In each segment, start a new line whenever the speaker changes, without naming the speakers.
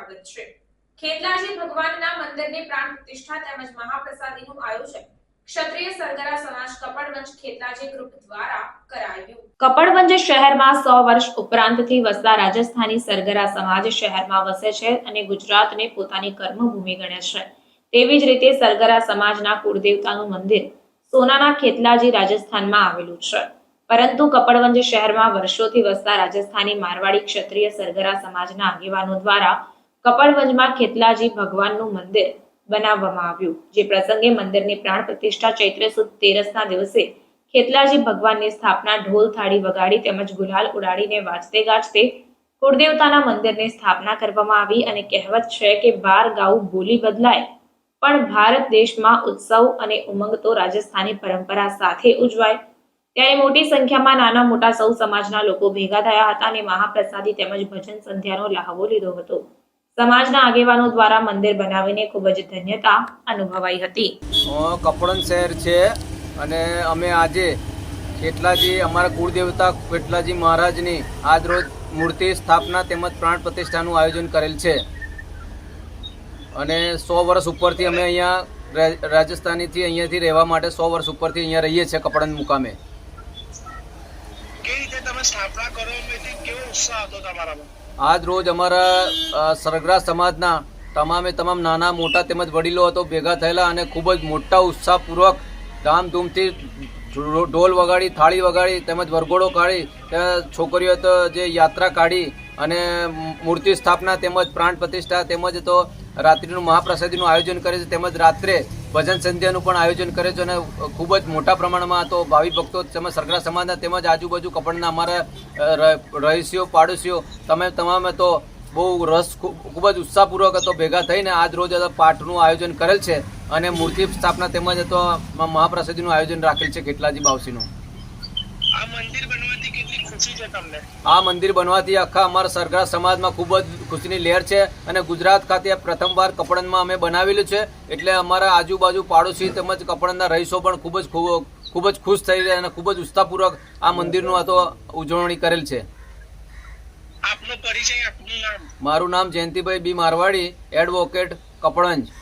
પર્વત છે। ખેતલાજી ભગવાનના મંદિરની પ્રાણ પ્રતિષ્ઠા તેમજ મહાપ્રસાદીનું આયોજન ક્ષત્રિય સરગરા સમાજ કપડવંજ ખેતલાજી ગ્રુપ દ્વારા કરાયું। કપડવંજ શહેરમાં 100 વર્ષ ઉપરાંતથી વસતા રાજસ્થાની સરગરા સમાજ શહેરમાં વસે છે અને ગુજરાતને પોતાની કર્મભૂમિ ગણે છે। તેવી જ રીતે સરગરા સમાજના કુળદેવતાનું મંદિર સોનાના ખેતલાજી રાજસ્થાનમાં આવેલું છે, પરંતુ કપડવંજ શહેરમાં વર્ષોથી વસતા રાજસ્થાની મારવાડી ક્ષત્રિય સરગરા સમાજના આગેવાનો દ્વારા કપડવંજમાં ખેતલાજી ભગવાનનું મંદિર બનાવવામાં આવ્યું, જે પ્રસંગે મંદિરની પ્રાણ પ્રતિષ્ઠા ચૈત્ર સુદ 13ના દિવસે ખેતલાજી ભગવાનની સ્થાપના ઢોલ થાળી વગાડી તેમજ ગુલાલ ઉડાડીને વાજતે ગાજતે કુળદેવતાના મંદિરની સ્થાપના કરવામાં આવી અને કહેવત છે કે 12 ગાઉ બોલી બદલાય, પણ ભારત દેશમાં ઉત્સવ અને ઉમંગ તો રાજસ્થાની પરંપરા સાથે ઉજવાય। ત્યારે મોટી સંખ્યામાં નાના મોટા સૌ સમાજના લોકો ભેગા થયા હતા અને મહાપ્રસાદી તેમજ ભજન સંધ્યાનો લહાવો લીધો હતો। સમાજના આગેવાનો દ્વારા મંદિર બનાવીને ખૂબ જ ધન્યતા અનુભવાઈ હતી।
કપડવંજ શહેર છે અને અમે આજે ખેતલાજી અમારા કુળદેવતા ખેતલાજી મહારાજની આજ રોજ મૂર્તિ સ્થાપના તેમજ પ્રાણ પ્રતિષ્ઠાનું આયોજન કરેલ છે અને 100 વર્ષ ઉપરથી અમે અહીંયા રાજસ્થાનીથી અહીંયાથી રહેવા માટે 100 વર્ષ ઉપરથી અહીંયા રહીએ છીએ કપડવંજ મુકામે।
કેવી રીતે તમે સ્થાપના કરો એથી કેવો ઉત્સાહ હતો તમારામાં?
આજ રોજ અમારા સરગરા સમાજના તમામ નાના મોટા તેમજ વડીલો હતો ભેગા થયેલા અને ખૂબ જ મોટા ઉત્સાહપૂર્વક ધામધૂમથી ઢોલ વગાડી થાળી વગાડી તેમજ વરઘોડો કાઢી છોકરીઓ તો જે યાત્રા કાઢી અને મૂર્તિ સ્થાપના તેમજ પ્રાણ પ્રતિષ્ઠા તેમજ તો રાત્રિનું મહાપ્રસાદીનું આયોજન કરે છે તેમજ રાત્રે ભજન સંધ્યાનું પણ આયોજન કરે છે અને ખૂબ જ મોટા પ્રમાણમાં તો ભાવિ ભક્તો તેમજ સરગરા સમાજના તેમજ આજુબાજુ કપડના અમારા રહીશીઓ પાડોશીઓ તમામે તો બહુ રસ ખૂબ જ ઉત્સાહપૂર્વક હતો ભેગા થઈને આજ રોજ પાઠનું આયોજન કરેલ છે અને મૂર્તિ સ્થાપના તેમજ તો મહાપ્રસાદીનું આયોજન રાખેલ છે ખેતલાજી બાવસીનું।
આ મંદિર બનવાથી કેટલી ખુશી છે તમને?
આ મંદિર બનવાથી આખા અમારા સરગરા સમાજમાં ખૂબ જ ખુશીની લહેર છે અને ગુજરાત ખાતે પ્રથમવાર કપડવંજમાં અમે બનાવેલું છે, એટલે અમારા આજુબાજુ પાડોશી તેમજ કપડવંજના રહીશો પણ ખૂબ જ ખુશ થઈ રહ્યા અને ખૂબ જ ઉત્સાહપૂર્વક આ મંદિરનું આ તો ઉજવણી કરેલ છે।
આપનો પરિચય, આપનું નામ?
મારું નામ જયંતિભાઈ બી મારવાડી, એડવોકેટ, કપડવંજ।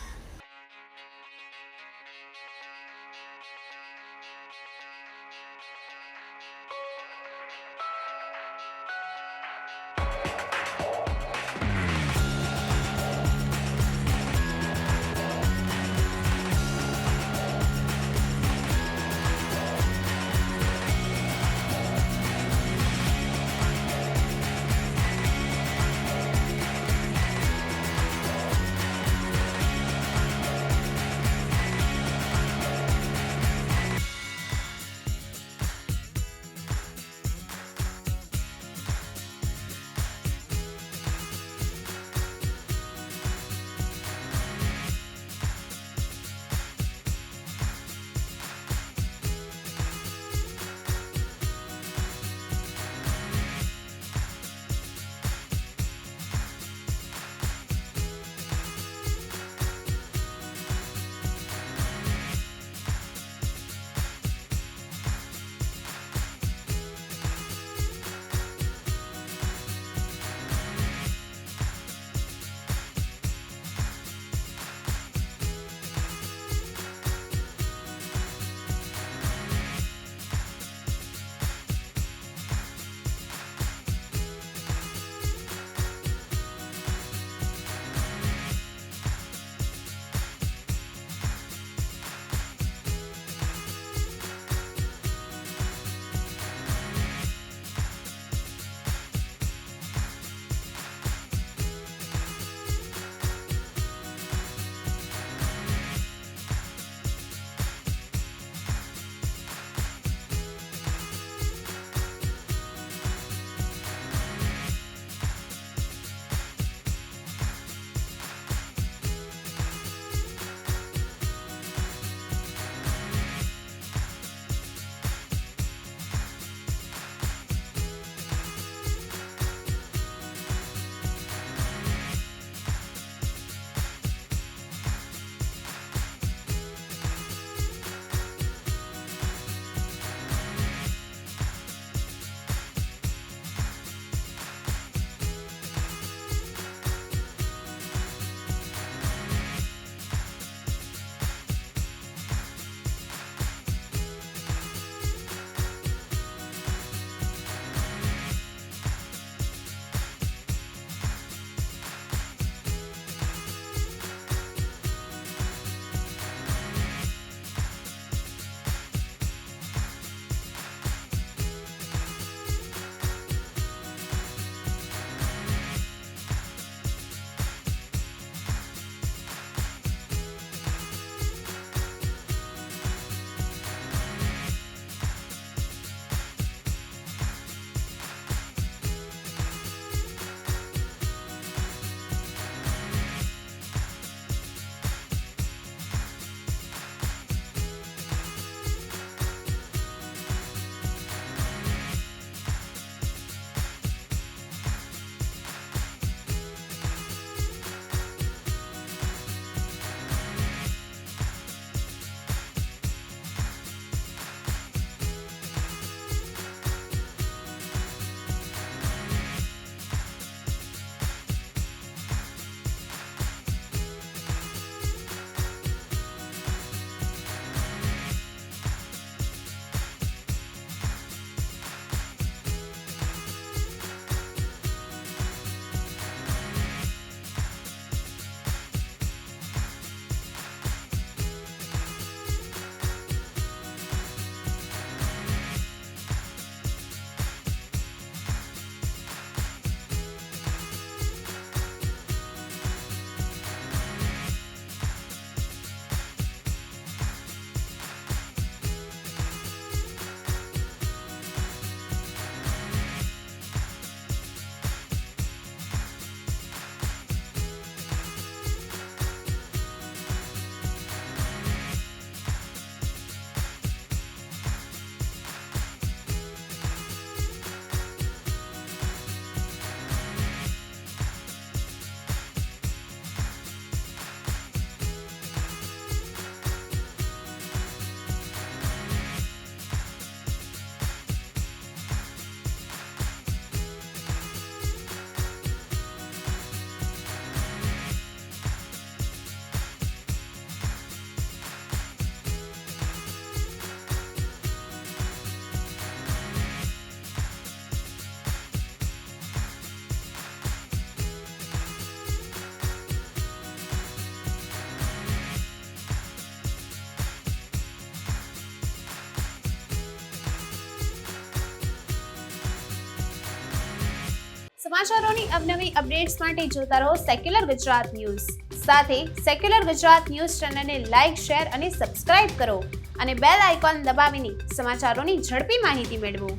સમાચારોની અવનવી અપડેટ્સ માટે જોતા રહો સેક્યુલર ગુજરાત ન્યૂઝ. સાથે સેક્યુલર ગુજરાત ન્યૂઝ ચેનલને લાઇક, શેર અને સબસ્ક્રાઇબ કરો અને બેલ આઇકોન દબાવીને સમાચારોની ઝડપી માહિતી મેળવો.